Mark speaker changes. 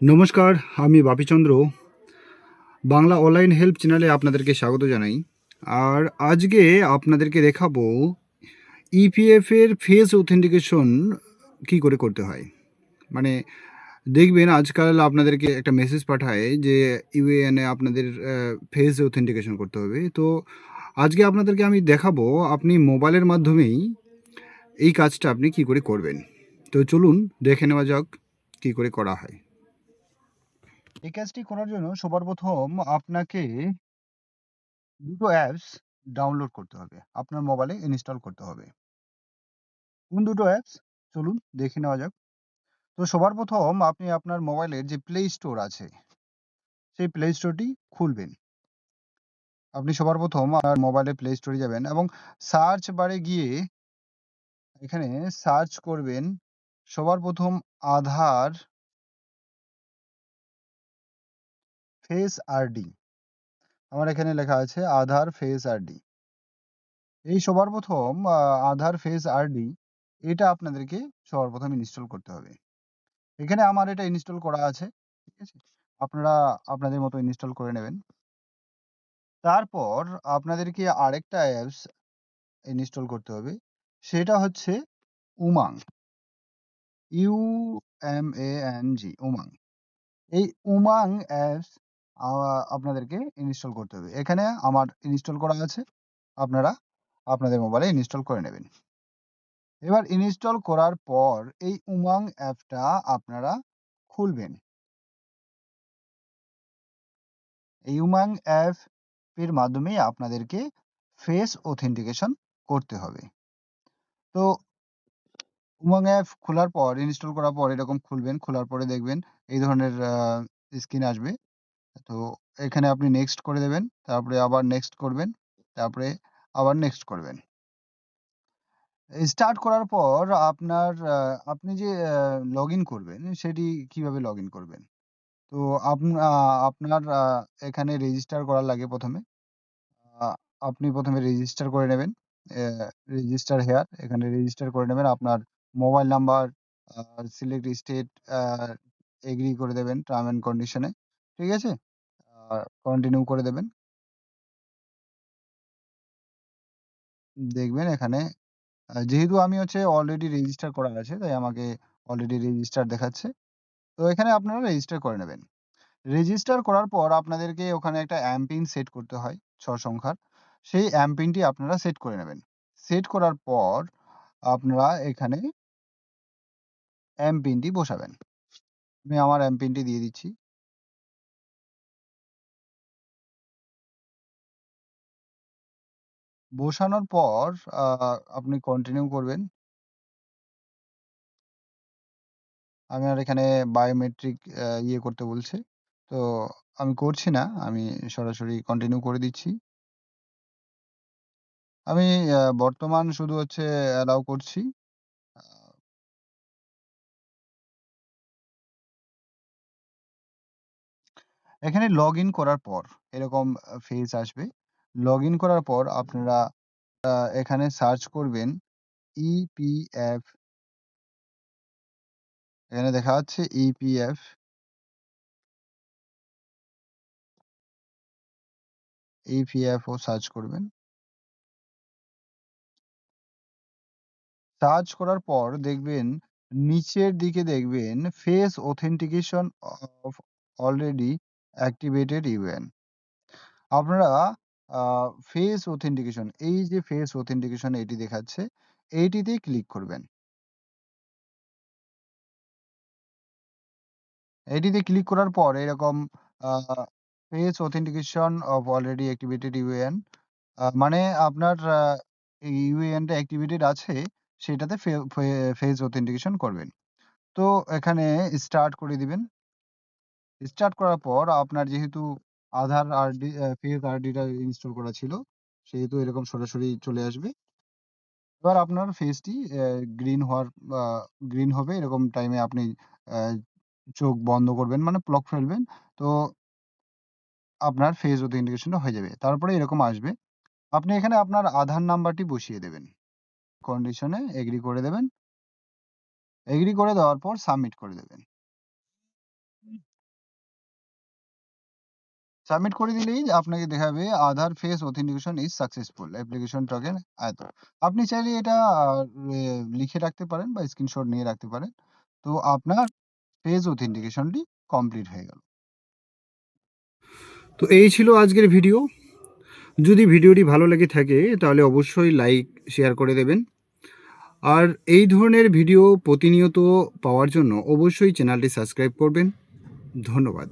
Speaker 1: নমস্কার, আমি বাপিচন্দ্র। Bangla online help চ্যানেলে আপনাদেরকে স্বাগত জানাই। আর আজকে আপনাদেরকে দেখাবো ইপিএফ এর ফেস অথেন্টিকেশন কী করে করতে হয়। মানে দেখবেন আজকাল আপনাদেরকে একটা মেসেজ পাঠায় যে ইউএএনে আপনাদের ফেস অথেন্টিকেশন করতে হবে। তো আজকে আপনাদেরকে আমি দেখাবো আপনি মোবাইলের মাধ্যমেই এই কাজটা আপনি কী করে করবেন। তো চলুন দেখে নেওয়া যাক কী করে করা হয়। এই কাজটি করার জন্য সবার প্রথম আপনাকে দুটো অ্যাপস ডাউনলোড করতে হবে। আপনার মোবাইলে ইনস্টল করতে হবে। কোন দুটো অ্যাপস? চলুন দেখে নেওয়া যাক। তো সবার প্রথম আপনি আপনার মোবাইলের যে প্লে স্টোর আছে, সেই প্লে স্টোরটি খুলবেন। আপনি সবার প্রথম আপনার মোবাইলে প্লে স্টোরে যাবেন এবং সার্চ বারে গিয়ে এখানে সার্চ করবেন সবার প্রথম আধার ফেস আরডি। আমার এখানে লেখা আছে আধার ফেস আরডি। এই সবার প্রথম আধার ফেস আরডি এটা আপনাদেরকে সবার প্রথম ইনস্টল করতে হবে। এখানে আমার এটা ইনস্টল করা আছে। ঠিক আছে? আপনারা আপনাদের মতো ইনস্টল করে নেবেন। তারপর আপনাদেরকে আরেকটা অ্যাপস ইনস্টল করতে হবে। সেটা হচ্ছে উমাং। UMANG উমাং। এই উমাং অ্যাপস আ আপনাদেরকে ইনস্টল করতে হবে। এখানে আমার ইনস্টল করা আছে। আপনারা আপনাদের মোবাইলে ইনস্টল করে নেবেন। এবার ইনস্টল করার পর এই উমাং অ্যাপটা আপনারা খুলবেন। এই উমাং অ্যাপ এর মাধ্যমেই আপনাদেরকে ফেস অথেন্টিকেশন করতে হবে। তো উমাং অ্যাপ খোলার পর ইনস্টল করার পর এরকম খুলবেন। খোলার পরে দেখবেন এই ধরনের স্ক্রিন আসবে। তো এখানে আপনি নেক্সট করে দেবেন। তারপরে আবার নেক্সট করবেন। তারপরে আবার নেক্সট করবেন। স্টার্ট করার পর আপনার আপনি যে লগইন করবেন সেটি কিভাবে লগইন করবেন? তো আপনার এখানে রেজিস্টার করা লাগে ১ম এ। আ আপনি ১ম এ রেজিস্টার করে নেবেন। রেজিস্টার হেয়ার এখানে রেজিস্টার করে নেবেন। আপনার মোবাইল নাম্বার, আ সিলেক্ট স্টেট, এগ্রি করে দেবেন টার্ম অ্যান্ড কন্ডিশন এ। ঠিক আছে? কন্টিনিউ করে দেবেন। দেখবেন এখানে যেহেতু আমি হচ্ছে অলরেডি রেজিস্টার করা আছে তাই আমাকে অলরেডি রেজিস্টার দেখাচ্ছে। তো এখানে আপনারা রেজিস্টার করে নেবেন। রেজিস্টার করার পর আপনাদেরকে ওখানে একটা এমপিন সেট করতে হয় ৬ সংখ্যার। সেই এমপিনটি আপনারা সেট করে নেবেন। সেট করার পর আপনারা এখানে এমপিনটি বসাবেন। আমি আমার এমপিনটি দিয়ে দিচ্ছি। বসানোর পর আ আপনি কন্টিনিউ করবেন। আমার এখানে বায়োমেট্রিক ইয়ে করতে বলছে। তো আমি করছি না। আমি সরাসরি কন্টিনিউ করে দিচ্ছি। আমি বর্তমান শুধু হচ্ছে অ্যালাও করছি। আ এখানে লগইন করার পর এরকম ফেজ আসবে। লগইন করার পর আপনারা এখানে সার্চ করবেন ইপিএফ। এখানে দেখা যাচ্ছে ইপিএফ। ইপিএফও সার্চ করবেন। সার্চ করার পর দেখবেন নিচের দিকে দেখবেন face authentication of already activated UN. আপনারা আ ফেস অথেন্টিকেশন এই যে ফেস অথেন্টিকেশন এটি দেখাচ্ছে, এইটিতে ক্লিক করবেন। এটিতে ক্লিক করার পর এরকম আ face authentication of already activated UAN মানে আপনার এই ইউএএন টা অ্যাক্টিভেটেড আছে সেটাতে ফেস অথেন্টিকেশন করবেন। তো এখানে স্টার্ট করে দিবেন। স্টার্ট করার পর আপনার যেহেতু আধার আরডি ফেস আরডিটা ইনস্টল করা ছিল, সেহেতু এরকম সরাসরি চলে আসবে। এবার আপনার ফেসটি গ্রিন হওয়ার আ গ্রিন হবে এরকম টাইমে আপনি অ্যা চোখ বন্ধ করবেন মানে ব্লক ফেলবেন। তো আপনার ফেস অথেন্টিকেশন টা হয়ে যাবে। তারপরে এরকম আসবে। আপনি এখানে আপনার আধার নাম্বারটি বসিয়ে দেবেন। কন্ডিশনে এগ্রি করে দেবেন। এগ্রি করে দেওয়ার পর সাবমিট করে দেবেন। সাবমিট করে দিলেই আপনাকে দেখাবে Aadhaar face authentication is successful application token এত। আপনি চাইলে এটা লিখে রাখতে পারেন বা স্ক্রিনশট নিয়ে রাখতে পারেন। তো আপনার ফেস অথেন্টিকেশনটি কমপ্লিট হয়ে গেল। তো এই ছিল আজকের ভিডিও। যদি ভিডিওটি ভালো লেগে থাকে তাহলে অবশ্যই লাইক শেয়ার করে দেবেন। আর এই ধরনের ভিডিও প্রতিনিয়ত পাওয়ার জন্য অবশ্যই চ্যানেলটি সাবস্ক্রাইব করবেন। ধন্যবাদ।